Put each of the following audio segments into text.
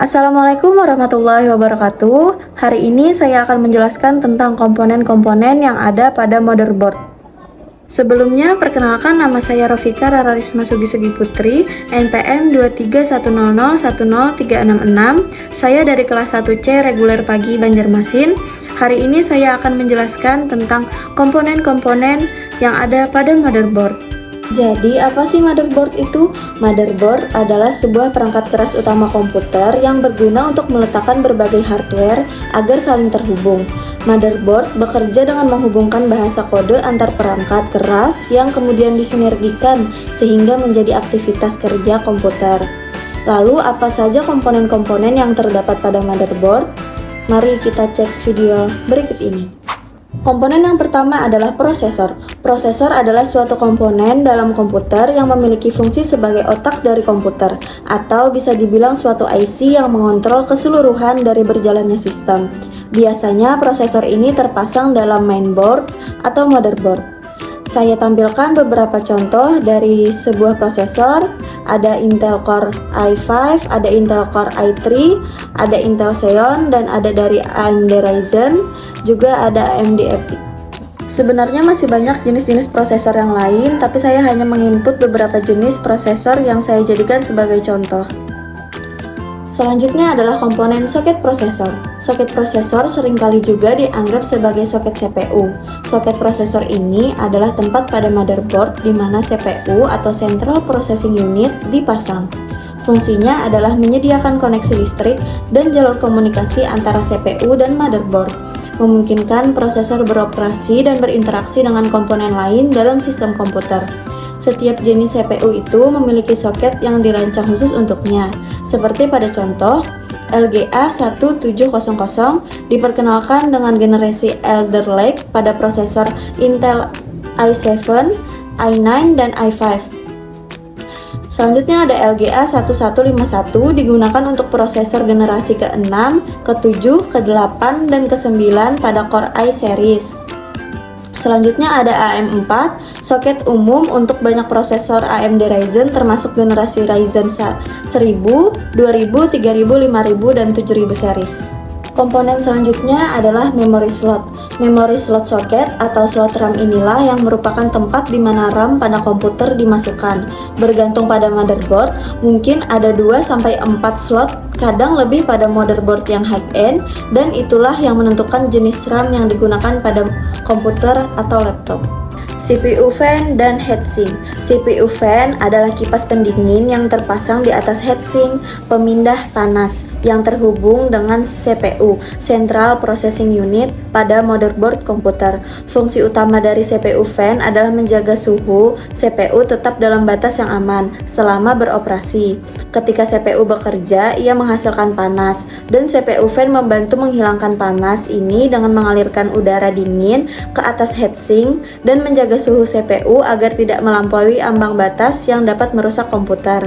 Assalamualaikum warahmatullahi wabarakatuh. Hari ini saya akan menjelaskan tentang komponen-komponen yang ada pada motherboard. Sebelumnya, perkenalkan nama saya Rofika Rararisma Sugi Putri, NPM 23100103666. Saya dari kelas 1C reguler pagi Banjarmasin. Hari ini saya akan menjelaskan tentang komponen-komponen yang ada pada motherboard. Jadi, apa sih motherboard itu? Motherboard adalah sebuah perangkat keras utama komputer yang berguna untuk meletakkan berbagai hardware agar saling terhubung. Motherboard bekerja dengan menghubungkan bahasa kode antar perangkat keras yang kemudian disinergikan sehingga menjadi aktivitas kerja komputer. Lalu, apa saja komponen-komponen yang terdapat pada motherboard? Mari kita cek video berikut ini. Komponen yang pertama adalah prosesor. Prosesor adalah suatu komponen dalam komputer yang memiliki fungsi sebagai otak dari komputer, atau bisa dibilang suatu IC yang mengontrol keseluruhan dari berjalannya sistem. Biasanya prosesor ini terpasang dalam mainboard atau motherboard. Saya tampilkan beberapa contoh dari sebuah prosesor. Ada Intel Core i5, ada Intel Core i3, ada Intel Xeon, dan ada dari AMD Ryzen, juga ada AMD EPYC. Sebenarnya masih banyak jenis-jenis prosesor yang lain, tapi saya hanya menginput beberapa jenis prosesor yang saya jadikan sebagai contoh. Selanjutnya adalah komponen soket prosesor. Soket prosesor seringkali juga dianggap sebagai soket CPU. Soket prosesor ini adalah tempat pada motherboard di mana CPU atau Central Processing Unit dipasang. Fungsinya adalah menyediakan koneksi listrik dan jalur komunikasi antara CPU dan motherboard, memungkinkan prosesor beroperasi dan berinteraksi dengan komponen lain dalam sistem komputer. Setiap jenis CPU itu memiliki soket yang dirancang khusus untuknya, seperti pada contoh LGA 1700 diperkenalkan dengan generasi Alder Lake pada prosesor Intel i7, i9, dan i5. Selanjutnya ada LGA 1151 digunakan untuk prosesor generasi ke-6, ke-7, ke-8, dan ke-9 pada Core i series. Selanjutnya ada AM4, soket umum untuk banyak prosesor AMD Ryzen termasuk generasi Ryzen 1000, 2000, 3000, 5000, dan 7000 series. Komponen selanjutnya adalah memory slot. Memory slot socket atau slot RAM inilah yang merupakan tempat di mana RAM pada komputer dimasukkan. Bergantung pada motherboard, mungkin ada 2-4 slot, kadang lebih pada motherboard yang high-end, dan itulah yang menentukan jenis RAM yang digunakan pada komputer atau laptop. CPU fan dan heatsink. CPU fan adalah kipas pendingin yang terpasang di atas heatsink pemindah panas yang terhubung dengan CPU, Central Processing Unit, pada motherboard komputer. Fungsi utama dari CPU fan adalah menjaga suhu CPU tetap dalam batas yang aman selama beroperasi. Ketika CPU bekerja, ia menghasilkan panas, dan CPU fan membantu menghilangkan panas ini dengan mengalirkan udara dingin ke atas heatsink dan menjaga suhu CPU agar tidak melampaui ambang batas yang dapat merusak komputer.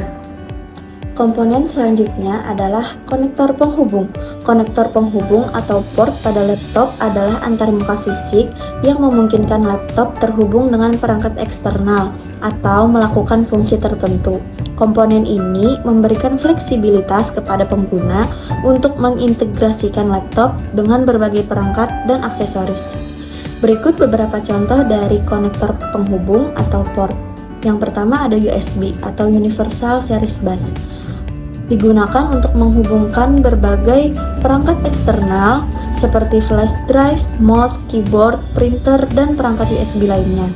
Komponen selanjutnya adalah konektor penghubung. Konektor penghubung atau port pada laptop adalah antarmuka fisik yang memungkinkan laptop terhubung dengan perangkat eksternal atau melakukan fungsi tertentu. Komponen ini memberikan fleksibilitas kepada pengguna untuk mengintegrasikan laptop dengan berbagai perangkat dan aksesoris. Berikut beberapa contoh dari konektor penghubung atau port. Yang pertama ada USB atau Universal Series Bus. Digunakan untuk menghubungkan berbagai perangkat eksternal seperti flash drive, mouse, keyboard, printer, dan perangkat USB lainnya.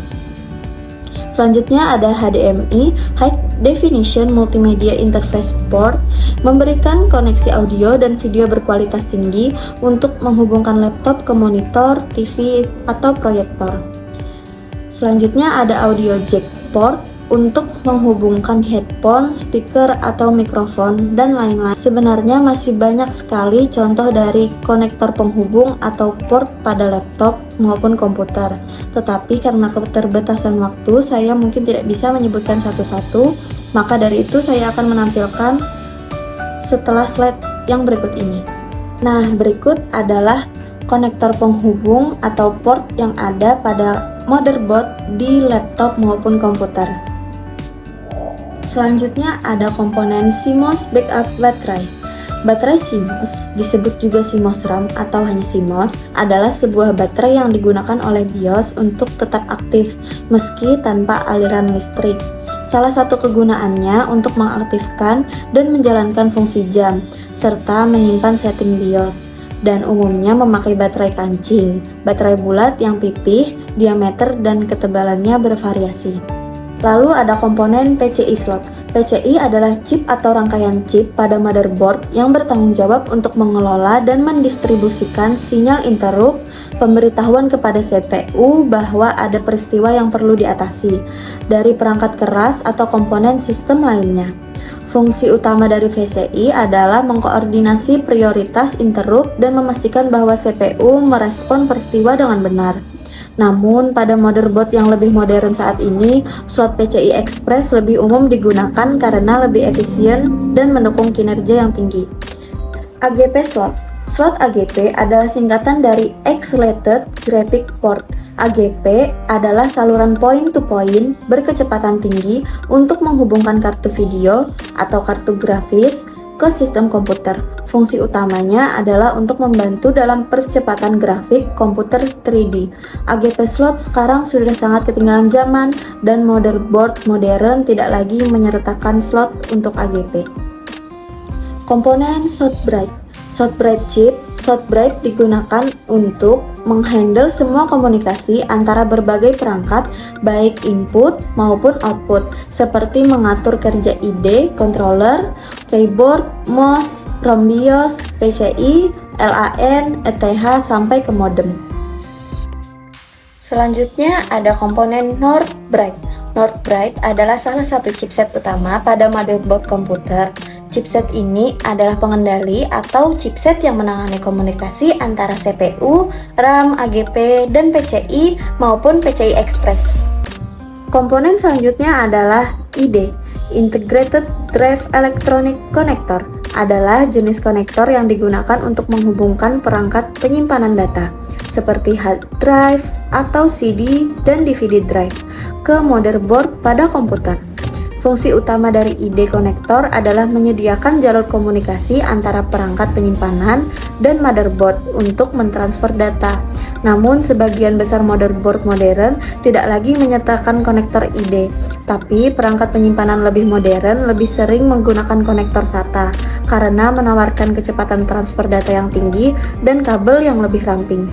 Selanjutnya ada HDMI, High Definition Multimedia Interface Port, memberikan koneksi audio dan video berkualitas tinggi untuk menghubungkan laptop ke monitor, TV, atau proyektor. Selanjutnya ada audio jack port untuk menghubungkan headphone, speaker, atau mikrofon, dan lain-lain. Sebenarnya masih banyak sekali contoh dari konektor penghubung atau port pada laptop maupun komputer. Tetapi karena keterbatasan waktu, saya mungkin tidak bisa menyebutkan satu-satu, maka dari itu saya akan menampilkan setelah slide yang berikut ini. Nah, berikut adalah konektor penghubung atau port yang ada pada motherboard di laptop maupun komputer. Selanjutnya ada komponen CMOS Backup Baterai. Baterai CMOS, disebut juga CMOS RAM atau hanya CMOS, adalah sebuah baterai yang digunakan oleh BIOS untuk tetap aktif meski tanpa aliran listrik. Salah satu kegunaannya untuk mengaktifkan dan menjalankan fungsi jam, serta menyimpan setting BIOS, dan umumnya memakai baterai kancing, baterai bulat yang pipih, diameter dan ketebalannya bervariasi. Lalu ada komponen PCI slot. PCI adalah chip atau rangkaian chip pada motherboard yang bertanggung jawab untuk mengelola dan mendistribusikan sinyal interrupt, pemberitahuan kepada CPU bahwa ada peristiwa yang perlu diatasi dari perangkat keras atau komponen sistem lainnya. Fungsi utama dari PCI adalah mengkoordinasi prioritas interrupt dan memastikan bahwa CPU merespon peristiwa dengan benar. Namun, pada motherboard yang lebih modern saat ini, slot PCI Express lebih umum digunakan karena lebih efisien dan mendukung kinerja yang tinggi. AGP slot. Slot AGP adalah singkatan dari Accelerated Graphic Port. AGP adalah saluran point-to-point berkecepatan tinggi untuk menghubungkan kartu video atau kartu grafis ke sistem komputer. Fungsi utamanya adalah untuk membantu dalam percepatan grafik komputer 3D. AGP slot sekarang sudah sangat ketinggalan zaman dan motherboard modern tidak lagi menyertakan slot untuk AGP. Komponen short bright. Short bright chip, short bright digunakan untuk menghandle semua komunikasi antara berbagai perangkat, baik input maupun output, seperti mengatur kerja IDE, controller, keyboard, mouse, ROM BIOS, PCI, LAN, ETH, sampai ke modem. Selanjutnya ada komponen North Bright. North Bright adalah salah satu chipset utama pada motherboard komputer. Chipset ini adalah pengendali atau chipset yang menangani komunikasi antara CPU, RAM, AGP, dan PCI maupun PCI Express. Komponen selanjutnya adalah ID, Integrated Drive Electronic Connector, adalah jenis konektor yang digunakan untuk menghubungkan perangkat penyimpanan data, seperti hard drive atau CD dan DVD drive, ke motherboard pada komputer. Fungsi utama dari ID konektor adalah menyediakan jalur komunikasi antara perangkat penyimpanan dan motherboard untuk mentransfer data. Namun, sebagian besar motherboard modern tidak lagi menyertakan konektor ID, tapi perangkat penyimpanan lebih modern lebih sering menggunakan konektor SATA karena menawarkan kecepatan transfer data yang tinggi dan kabel yang lebih ramping.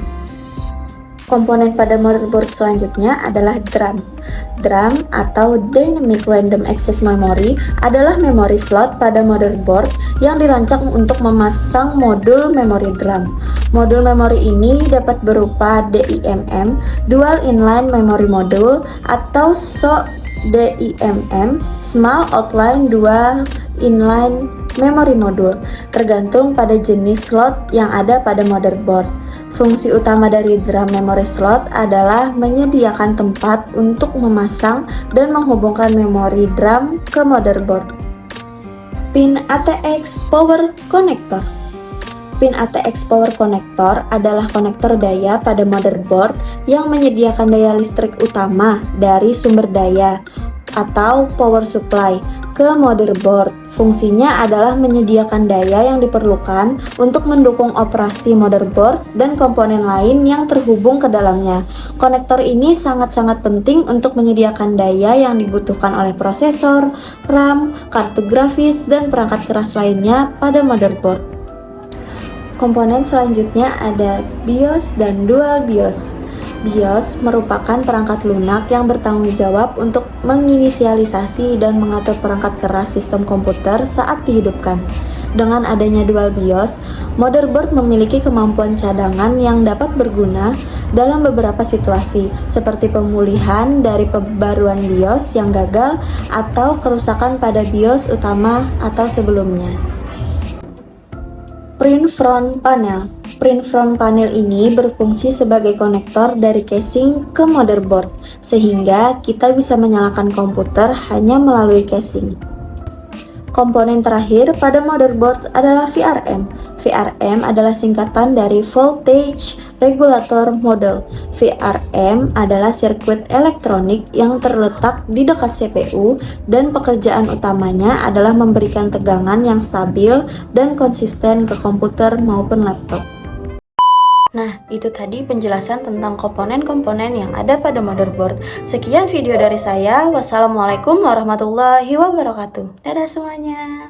Komponen pada motherboard selanjutnya adalah DRAM. DRAM atau Dynamic Random Access Memory adalah memori slot pada motherboard yang dirancang untuk memasang modul memori DRAM. Modul memori ini dapat berupa DIMM, Dual Inline Memory Module, atau SODIMM, Small Outline Dual Inline Memory Module, tergantung pada jenis slot yang ada pada motherboard. Fungsi utama dari DRAM memory slot adalah menyediakan tempat untuk memasang dan menghubungkan memori DRAM ke motherboard. Pin ATX Power Connector. Pin ATX Power Connector adalah konektor daya pada motherboard yang menyediakan daya listrik utama dari sumber daya atau power supply ke motherboard. Fungsinya adalah menyediakan daya yang diperlukan untuk mendukung operasi motherboard dan komponen lain yang terhubung ke dalamnya. Konektor ini sangat-sangat penting untuk menyediakan daya yang dibutuhkan oleh prosesor, RAM, kartu grafis, dan perangkat keras lainnya pada motherboard. Komponen selanjutnya ada BIOS dan Dual BIOS. BIOS merupakan perangkat lunak yang bertanggung jawab untuk menginisialisasi dan mengatur perangkat keras sistem komputer saat dihidupkan. Dengan adanya Dual BIOS, motherboard memiliki kemampuan cadangan yang dapat berguna dalam beberapa situasi, seperti pemulihan dari pembaruan BIOS yang gagal atau kerusakan pada BIOS utama atau sebelumnya. Print Front Panel. Print front panel ini berfungsi sebagai konektor dari casing ke motherboard, sehingga kita bisa menyalakan komputer hanya melalui casing. Komponen terakhir pada motherboard adalah VRM. VRM adalah singkatan dari Voltage Regulator Module. VRM adalah sirkuit elektronik yang terletak di dekat CPU dan pekerjaan utamanya adalah memberikan tegangan yang stabil dan konsisten ke komputer maupun laptop. Nah, itu tadi penjelasan tentang komponen-komponen yang ada pada motherboard. Sekian video dari saya. Wassalamualaikum warahmatullahi wabarakatuh. Dadah semuanya.